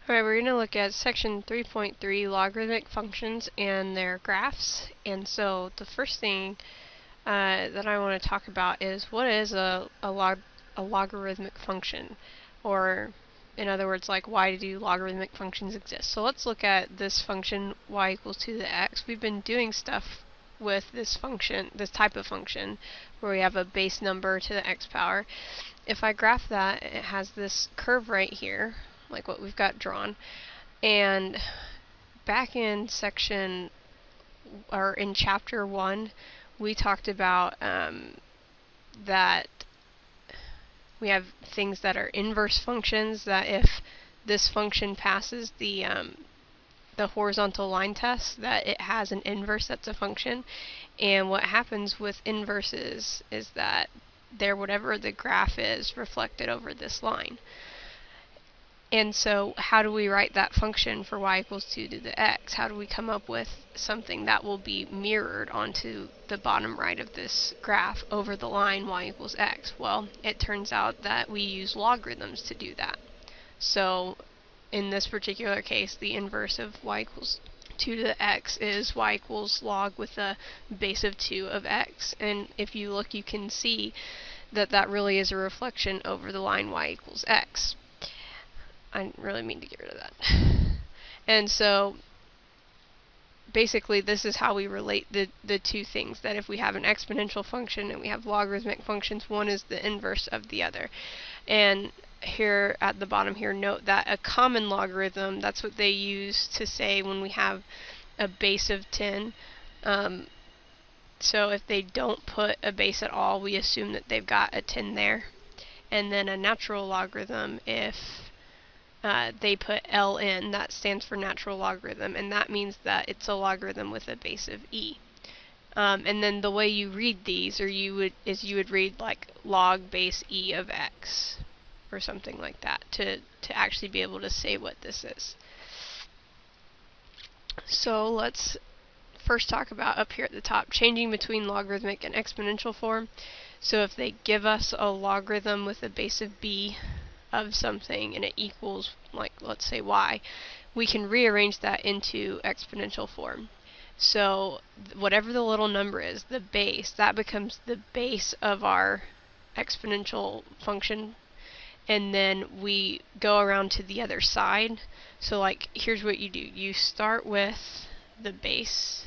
Alright, we're going to look at section 3.3, logarithmic functions and their graphs. And so the first thing that I want to talk about is what is a logarithmic function? Or in other words, like, why do logarithmic functions exist? So let's look at this function y equals 2 to the x. We've been doing stuff with this function, this type of function, where we have a base number to the x power. If I graph that, it has this curve right here, like what we've got drawn. And back in section, or in chapter 1, we talked about that we have things that are inverse functions, that if this function passes the horizontal line test, that it has an inverse that's a function. And what happens with inverses is that whatever the graph is reflected over this line. And so how do we write that function for y equals 2 to the x? How do we come up with something that will be mirrored onto the bottom right of this graph over the line y equals x? Well, it turns out that we use logarithms to do that. So in this particular case, the inverse of y equals 2 to the x is y equals log with a base of 2 of x. And if you look, you can see that that really is a reflection over the line y equals x. I didn't really mean to get rid of that. And so basically this is how we relate the two things, that if we have an exponential function and we have logarithmic functions, one is the inverse of the other. And here at the bottom here, note that a common logarithm, that's what they use to say when we have a base of 10. So if they don't put a base at all, we assume that they've got a 10 there. And then a natural logarithm, if they put L in, that stands for natural logarithm, and that means that it's a logarithm with a base of e. And then the way you read these, you would read like log base e of x, or something like that, to actually be able to say what this is. So let's first talk about up here at the top, changing between logarithmic and exponential form. So if they give us a logarithm with a base of b of something and it equals, like, let's say y, we can rearrange that into exponential form. So whatever the little number is, the base, that becomes the base of our exponential function, and then we go around to the other side. So like, here's what you do. You start with the base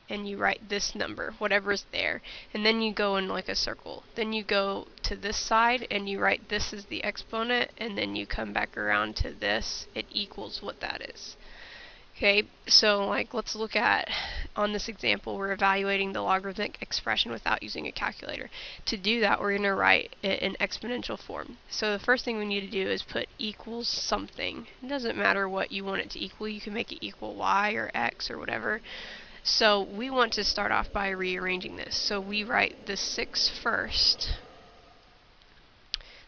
and you write this number, whatever's there, and then you go in like a circle. Then you go to this side and you write this is the exponent, and then you come back around to this, it equals what that is. Okay, so like, let's look at, on this example, we're evaluating the logarithmic expression without using a calculator. To do that, we're going to write it in exponential form. So the first thing we need to do is put equals something. It doesn't matter what you want it to equal. You can make it equal y or x or whatever. So we want to start off by rearranging this. So we write the 6 first.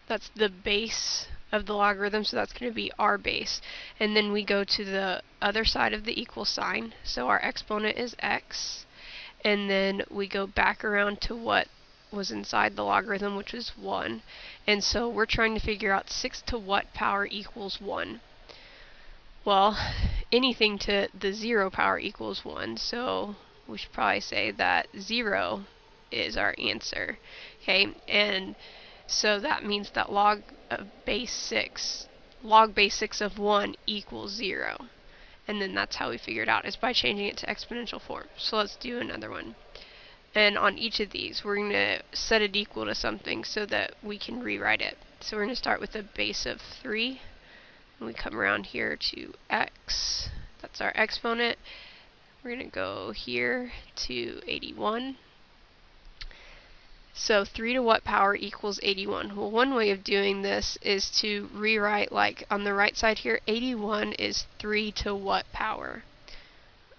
That's the base of the logarithm, so that's going to be our base. And then we go to the other side of the equal sign. So our exponent is x. And then we go back around to what was inside the logarithm, which was 1. And so we're trying to figure out 6 to what power equals 1. Well, anything to the 0 power equals 1, so we should probably say that 0 is our answer. Okay, and so that means that log base 6 of 1 equals 0. And then that's how we figure it out, is by changing it to exponential form. So let's do another one. And on each of these, we're going to set it equal to something so that we can rewrite it. So we're going to start with a base of 3. We come around here to x, that's our exponent. We're going to go here to 81. So 3 to what power equals 81? Well, one way of doing this is to rewrite, like on the right side here, 81 is 3 to what power?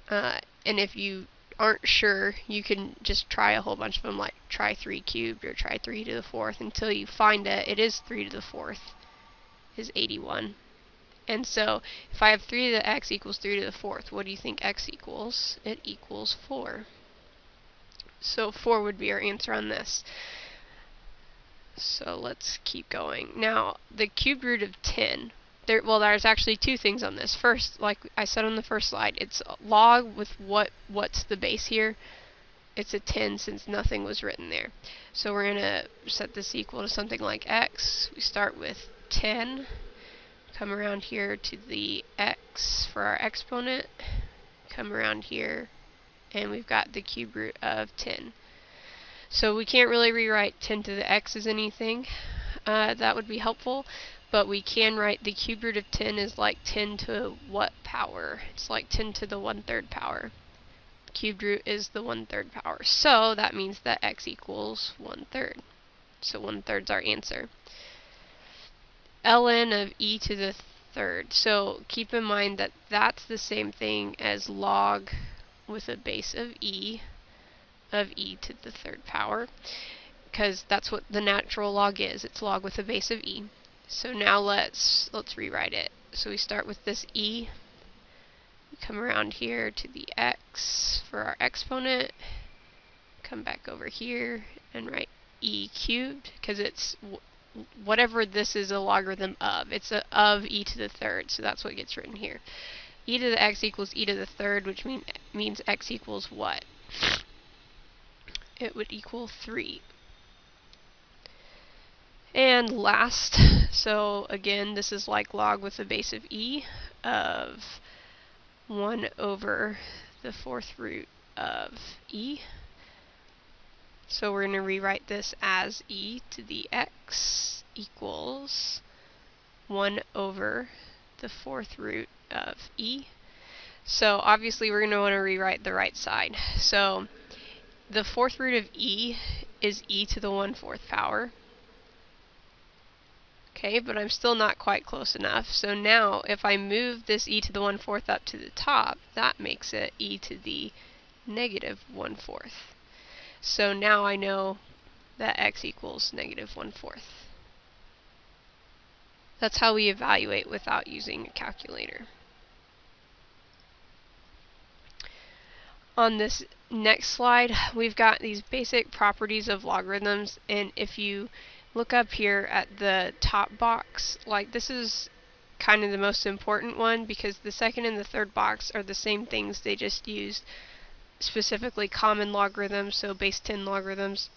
And if you aren't sure, you can just try a whole bunch of them, like try 3 cubed or try 3 to the 4th until you find it. It is 3 to the 4th is 81. And so if I have 3 to the x equals 3 to the 4th, what do you think x equals? It equals 4. So 4 would be our answer on this. So let's keep going. Now, the cubed root of 10. There's actually two things on this. First, like I said on the first slide, it's log with what's the base here. It's a 10 since nothing was written there. So we're going to set this equal to something like x. We start with 10, come around here to the x for our exponent, come around here, and we've got the cube root of 10. So we can't really rewrite 10 to the x as anything. That would be helpful, but we can write the cube root of 10 is like 10 to what power? It's like 10 to the 1/3 power. Cubed root is the 1/3 power. So that means that x equals 1/3. So 1/3 is our answer. ln of e to the third. So keep in mind that that's the same thing as log with a base of e to the third power, because that's what the natural log is. It's log with a base of e. So now let's rewrite it. So we start with this e, we come around here to the x for our exponent, come back over here and write e cubed, because it's whatever this is a logarithm of. It's of e to the third, so that's what gets written here. E to the x equals e to the third, which means x equals what? It would equal 3. And last, so again, this is like log with a base of e of 1 over the 4th root of e. So we're going to rewrite this as e to the x equals 1 over the 4th root of e. So obviously we're going to want to rewrite the right side. So the 4th root of e is e to the 1/4 power. Okay, but I'm still not quite close enough. So now if I move this e to the 1/4 up to the top, that makes it e to the negative 1/4. So now I know that x equals negative 1/4. That's how we evaluate without using a calculator. On this next slide, we've got these basic properties of logarithms, and if you look up here at the top box, like this is kind of the most important one, because the second and the third box are the same things. They just used specifically common logarithms, so base 10 logarithms,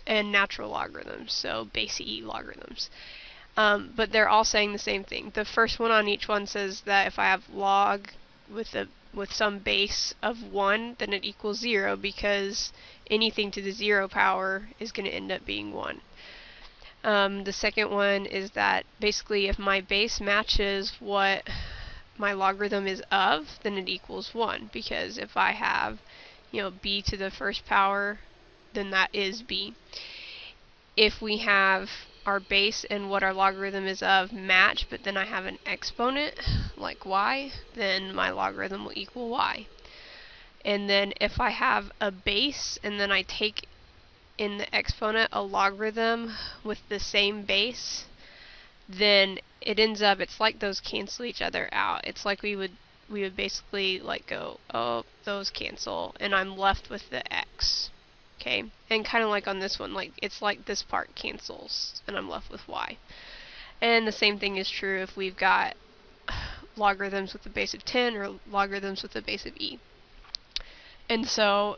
and natural logarithms, so base e logarithms. But they're all saying the same thing. The first one on each one says that if I have log with some base of 1, then it equals 0, because anything to the 0 power is going to end up being 1. The second one is that basically if my base matches what my logarithm is of, then it equals 1, because if I have, b to the 1st power, then that is b. If we have our base and what our logarithm is of match, but then I have an exponent, like y, then my logarithm will equal y. And then if I have a base and then I take in the exponent a logarithm with the same base, then it ends up, it's like those cancel each other out. It's like we would basically like go, oh, those cancel, and I'm left with the x. Okay, and kind of like on this one, like it's like this part cancels and I'm left with y. And the same thing is true if we've got logarithms with a base of 10 or logarithms with a base of e. And so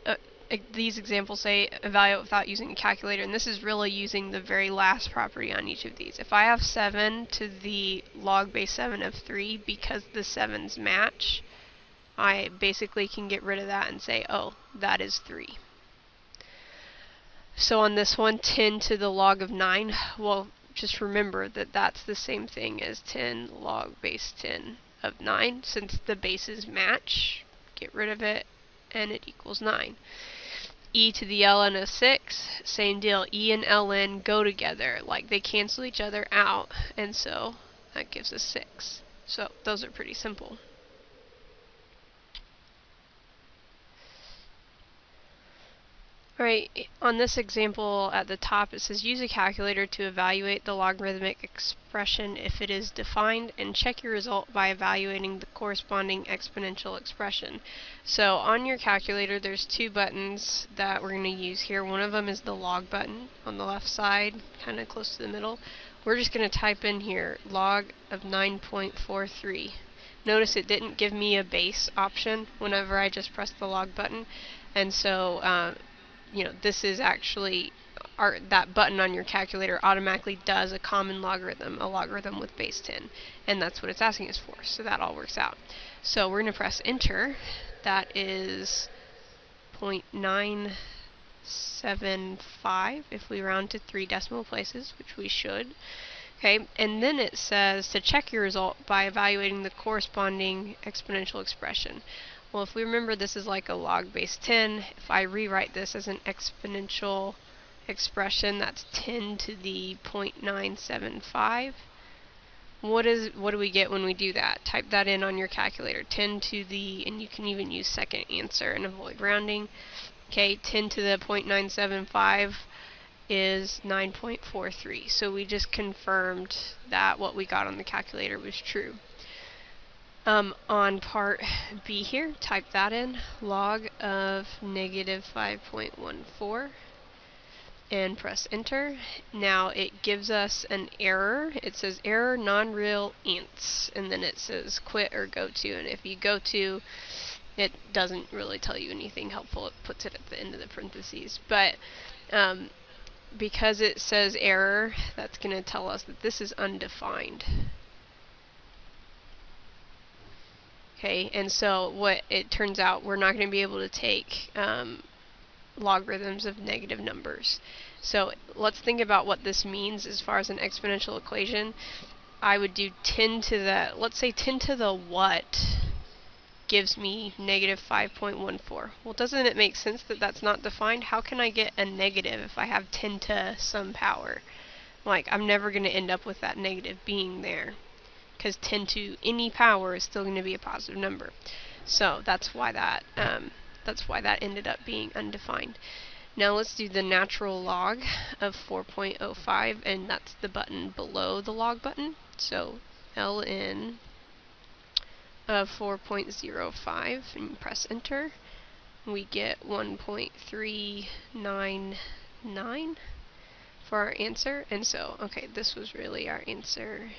these examples say evaluate without using a calculator, and this is really using the very last property on each of these. If I have 7 to the log base 7 of 3 because the 7's match, I basically can get rid of that and say, oh, that is 3. So on this one, 10 to the log of 9, well, just remember that that's the same thing as 10 log base 10 of 9. Since the bases match, get rid of it, and it equals 9. E to the ln of 6, same deal. E and ln go together, like they cancel each other out, and so that gives us 6. So those are pretty simple. Alright, on this example at the top it says use a calculator to evaluate the logarithmic expression if it is defined, and check your result by evaluating the corresponding exponential expression. So on your calculator there's two buttons that we're going to use here. One of them is the log button on the left side, kind of close to the middle. we're just going to type in here log of 9.43. Notice it didn't give me a base option whenever I just pressed the log button, and so this is actually that button on your calculator automatically does a common logarithm, a logarithm with base 10, and that's what it's asking us for, so that all works out. So we're going to press enter. That is 0.975 if we round to 3 decimal places, which we should. Okay, and then it says to check your result by evaluating the corresponding exponential expression. Well, if we remember, this is like a log base 10. If I rewrite this as an exponential expression, that's 10 to the 0.975. What do we get when we do that? Type that in on your calculator. 10 to the, and you can even use second answer and avoid rounding. Okay, 10 to the 0.975 is 9.43. So we just confirmed that what we got on the calculator was true. On part B here, type that in, log of negative 5.14, and press enter. Now it gives us an error. It says error non-real ants, and then it says quit or go to, and if you go to, it doesn't really tell you anything helpful. It puts it at the end of the parentheses. But because it says error, that's going to tell us that this is undefined. Okay, and so what it turns out, we're not going to be able to take logarithms of negative numbers. So let's think about what this means as far as an exponential equation. I would do 10 to the, let's say 10 to the what gives me negative 5.14. Well, doesn't it make sense that that's not defined? How can I get a negative if I have 10 to some power? Like, I'm never going to end up with that negative being there, because 10 to any power is still going to be a positive number. So that's why that ended up being undefined. Now let's do the natural log of 4.05, and that's the button below the log button. So ln of 4.05, and press enter. We get 1.399 for our answer, and so, okay, this was really our answer,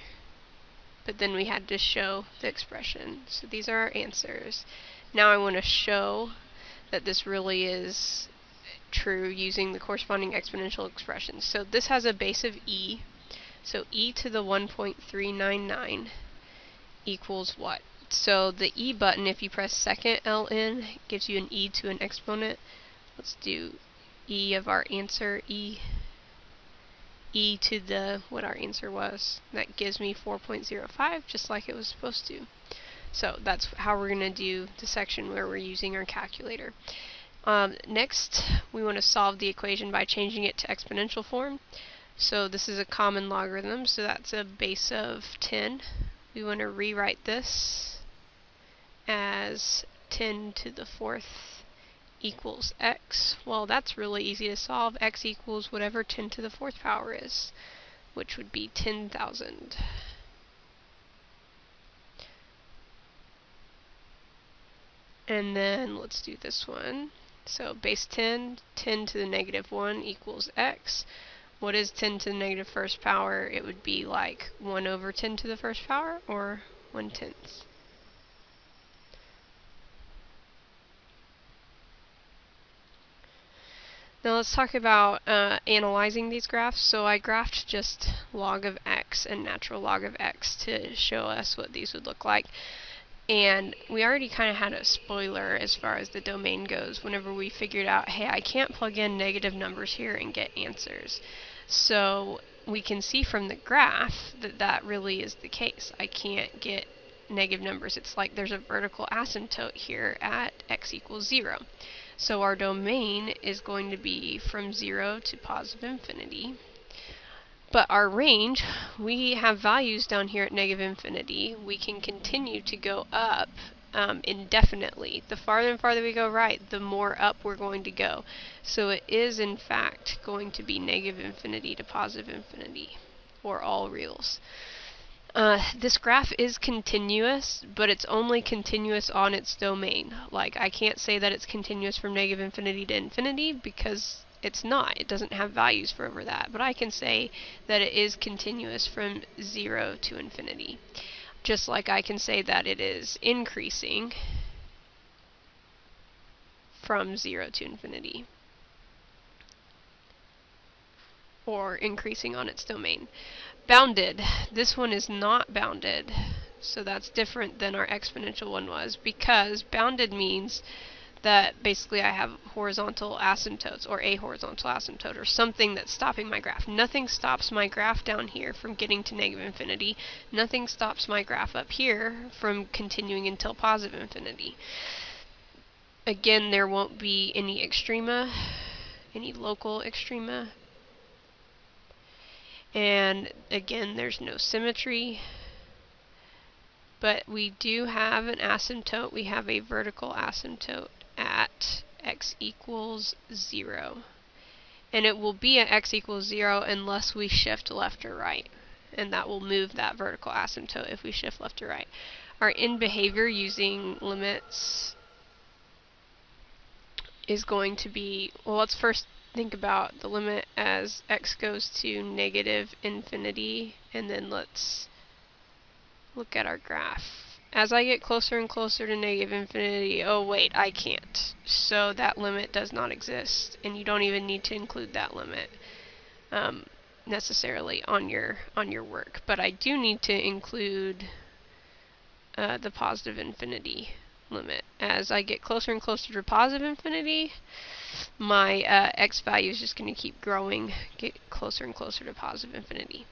but then we had to show the expression. So these are our answers. Now I want to show that this really is true using the corresponding exponential expressions. So this has a base of e, so e to the 1.399 equals what? So the e button, if you press second ln, gives you an e to an exponent. Let's do e of our answer, e to the, what our answer was. That gives me 4.05, just like it was supposed to. So that's how we're going to do the section where we're using our calculator. Next, we want to solve the equation by changing it to exponential form. So this is a common logarithm, so that's a base of 10. We want to rewrite this as 10 to the 4th equals x. Well, that's really easy to solve. X equals whatever 10 to the 4th power is, which would be 10,000. And then let's do this one. So base 10, 10 to the negative 1 equals x. What is 10 to the negative 1st power? It would be like 1 over 10 to the 1st power, or 1/10. Now let's talk about analyzing these graphs. So I graphed just log of x and natural log of x to show us what these would look like. And we already kind of had a spoiler as far as the domain goes whenever we figured out, hey, I can't plug in negative numbers here and get answers. So we can see from the graph that that really is the case. I can't get negative numbers. It's like there's a vertical asymptote here at x equals 0. So our domain is going to be from 0 to positive infinity. But our range, we have values down here at negative infinity. We can continue to go up indefinitely. The farther and farther we go right, the more up we're going to go. So it is, in fact, going to be negative infinity to positive infinity, or all reals. This graph is continuous, but it's only continuous on its domain. Like, I can't say that it's continuous from negative infinity to infinity, because it's not. It doesn't have values for over that. But I can say that it is continuous from 0 to infinity. Just like I can say that it is increasing from 0 to infinity, or increasing on its domain. Bounded. This one is not bounded, so that's different than our exponential one was, because bounded means that basically I have horizontal asymptotes, or a horizontal asymptote, or something that's stopping my graph. Nothing stops my graph down here from getting to negative infinity. Nothing stops my graph up here from continuing until positive infinity. Again, there won't be any extrema, any local extrema. And again, there's no symmetry. But we do have an asymptote. We have a vertical asymptote at x equals 0. And it will be at x equals 0 unless we shift left or right. And that will move that vertical asymptote if we shift left or right. Our end behavior using limits is going to be, well, let's first think about the limit as x goes to negative infinity, and then let's look at our graph. As I get closer and closer to negative infinity, oh wait, I can't. So that limit does not exist, and you don't even need to include that limit necessarily on your work. But I do need to include the positive infinity limit. As I get closer and closer to positive infinity, my x value is just going to keep growing, get closer and closer to positive infinity.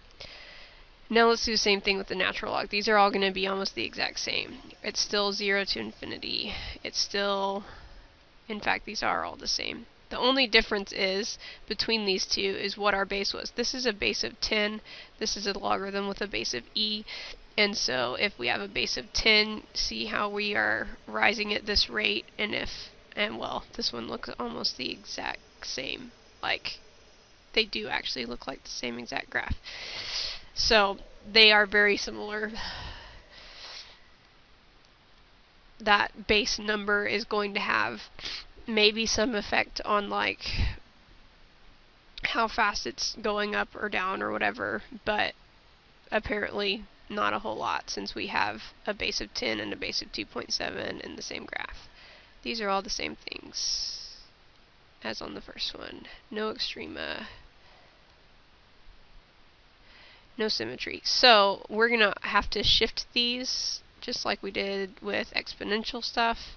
Now let's do the same thing with the natural log. These are all going to be almost the exact same. It's still 0 to infinity. It's still, in fact, these are all the same. The only difference is between these two is what our base was. This is a base of 10. This is a logarithm with a base of e. And so if we have a base of 10, see how we are rising at this rate, and well, this one looks almost the exact same. Like, they do actually look like the same exact graph. So they are very similar. That base number is going to have maybe some effect on like how fast it's going up or down or whatever, but apparently not a whole lot, since we have a base of 10 and a base of 2.7 in the same graph. These are all the same things as on the first one. No extrema, no symmetry. So we're going to have to shift these just like we did with exponential stuff,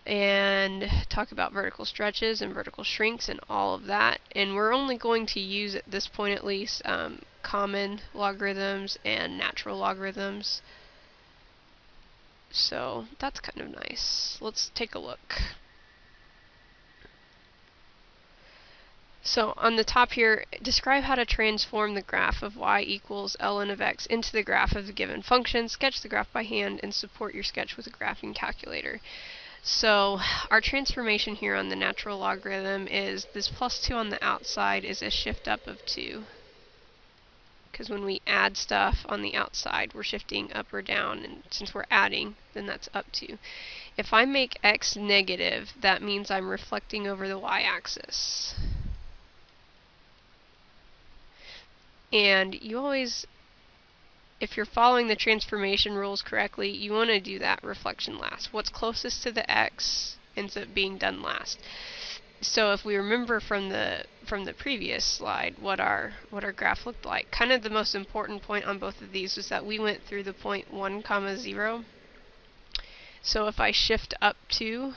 and talk about vertical stretches and vertical shrinks and all of that. And we're only going to use, at this point at least, common logarithms and natural logarithms. So that's kind of nice. Let's take a look. So on the top here, describe how to transform the graph of y equals ln of x into the graph of the given function. Sketch the graph by hand and support your sketch with a graphing calculator. So our transformation here on the natural logarithm is this plus 2 on the outside is a shift up of 2. Because when we add stuff on the outside, we're shifting up or down, and since we're adding, then that's up 2. If I make x negative, that means I'm reflecting over the y-axis. And you always, if you're following the transformation rules correctly, you want to do that reflection last. What's closest to the x ends up being done last. So if we remember from the previous slide what our graph looked like, kind of the most important point on both of these was that we went through the point 1, 0. So if I shift up 2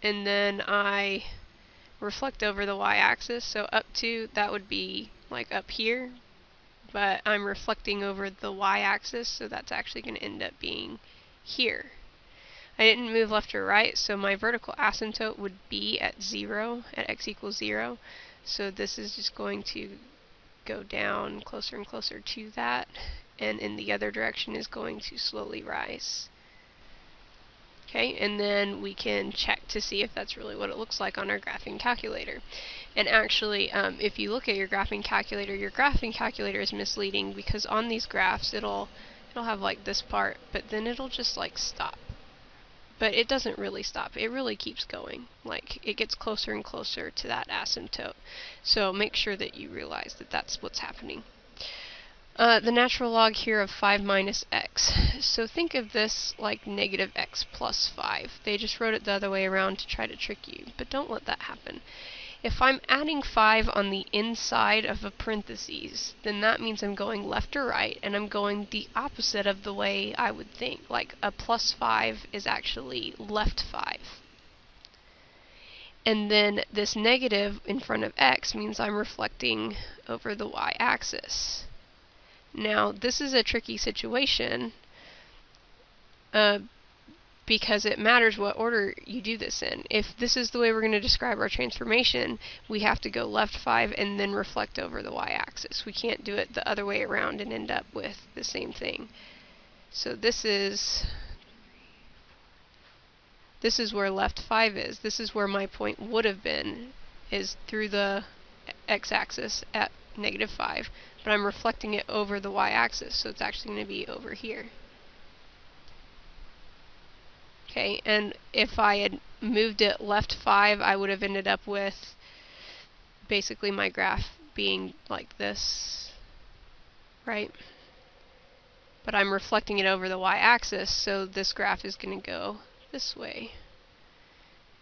and then I reflect over the y-axis, so up 2, that would be like up here, but I'm reflecting over the y-axis, so that's actually going to end up being here. I didn't move left or right, so my vertical asymptote would be at 0, at x equals 0. So this is just going to go down closer and closer to that, and in the other direction is going to slowly rise. Okay, and then we can check to see if that's really what it looks like on our graphing calculator. And actually, if you look at your graphing calculator is misleading, because on these graphs it'll have like this part, but then it'll just like stop. but it doesn't really stop. It really keeps going. Like, it gets closer and closer to that asymptote. So make sure that you realize that that's what's happening. The natural log here of 5 minus x. So think of this like negative x plus 5. They just wrote it the other way around to try to trick you, but don't let that happen. If I'm adding 5 on the inside of a parentheses, then that means I'm going left or right, and I'm going the opposite of the way I would think. Like, a plus 5 is actually left 5. And then this negative in front of x means I'm reflecting over the y-axis. Now, this is a tricky situation because it matters what order you do this in. If this is the way we're going to describe our transformation, we have to go left 5 and then reflect over the y-axis. We can't do it the other way around and end up with the same thing. So this is where left 5 is. This is where my point would have been, is through the x-axis at negative 5, but I'm reflecting it over the y-axis, so it's actually going to be over here. Okay, and if I had moved it left 5, I would have ended up with basically my graph being like this, right? But I'm reflecting it over the y-axis, so this graph is going to go this way.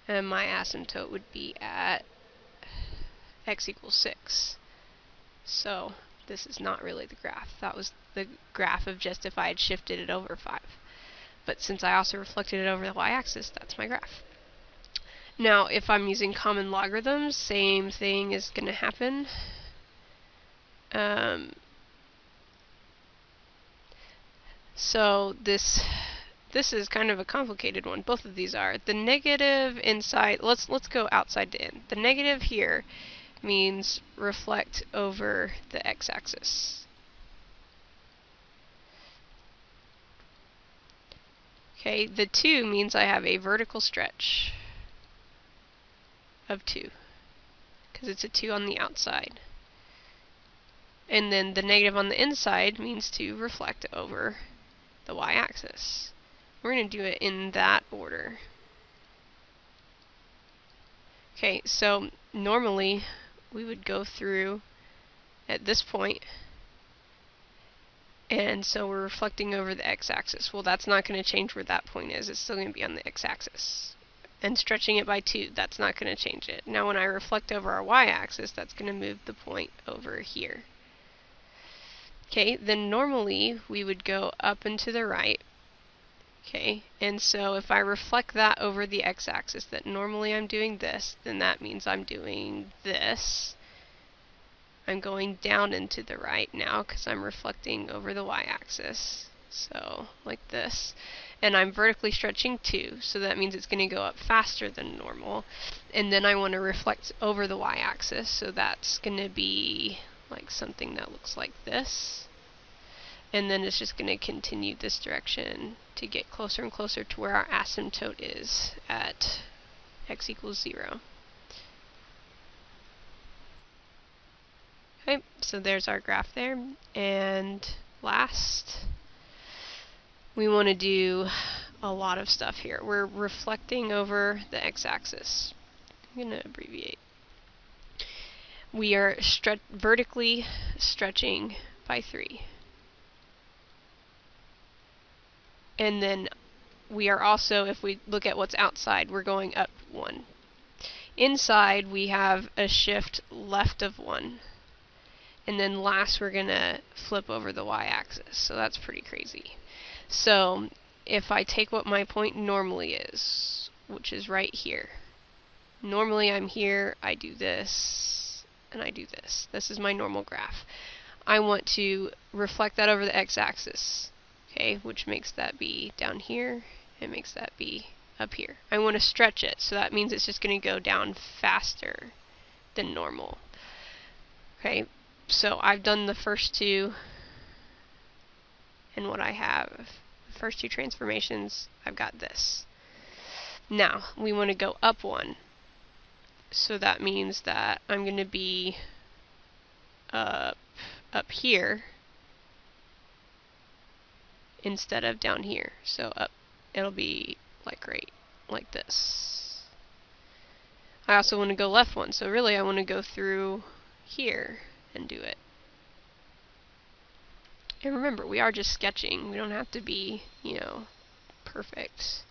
And my asymptote would be at x equals 6. So this is not really the graph. That was the graph of just if I had shifted it over 5. But since I also reflected it over the y-axis, that's my graph. Now, if I'm using common logarithms, same thing is going to happen. So this is kind of a complicated one. Both of these are. The negative inside, let's go outside to in. The negative here means reflect over the x-axis. Okay, the 2 means I have a vertical stretch of 2, because it's a 2 on the outside. And then the negative on the inside means to reflect over the y-axis. We're going to do it in that order. Okay, so normally we would go through at this point, and so we're reflecting over the x-axis. Well, that's not going to change where that point is. It's still going to be on the x-axis. And stretching it by 2, that's not going to change it. Now when I reflect over our y-axis, that's going to move the point over here. Okay, then normally we would go up and to the right. Okay, and so if I reflect that over the x-axis, that normally I'm doing this, then that means I'm doing this. I'm going down and to the right now because I'm reflecting over the y-axis. So, like this. And I'm vertically stretching 2, so that means it's going to go up faster than normal. And then I want to reflect over the y-axis, so that's going to be like something that looks like this. And then it's just going to continue this direction to get closer and closer to where our asymptote is at x equals 0. Okay, so there's our graph there. And last, we want to do a lot of stuff here. We're reflecting over the x-axis. I'm going to abbreviate. We are vertically stretching by 3. And then we are also, if we look at what's outside, we're going up 1. Inside, we have a shift left of 1. And then last, we're going to flip over the y-axis. So that's pretty crazy. So if I take what my point normally is, which is right here. Normally I'm here, I do this, and I do this. This is my normal graph. I want to reflect that over the x-axis. Okay, which makes that be down here, and makes that be up here. I want to stretch it, so that means it's just going to go down faster than normal. Okay, so I've done the first two, and what I have, the first two transformations, I've got this. Now, we want to go up 1. So that means that I'm going to be up here instead of down here. So up, it'll be like this. I also want to go left one, so really I want to go through here and do it. And remember, we are just sketching. We don't have to be, perfect.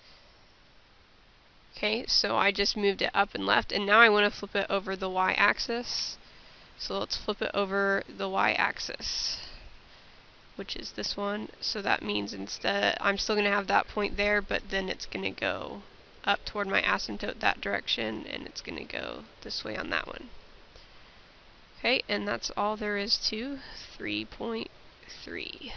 Okay, so I just moved it up and left, and now I want to flip it over the y-axis. So let's flip it over the y-axis, which is this one. So that means instead, I'm still going to have that point there, but then it's going to go up toward my asymptote that direction, and it's going to go this way on that one. Okay, and that's all there is to 3.3.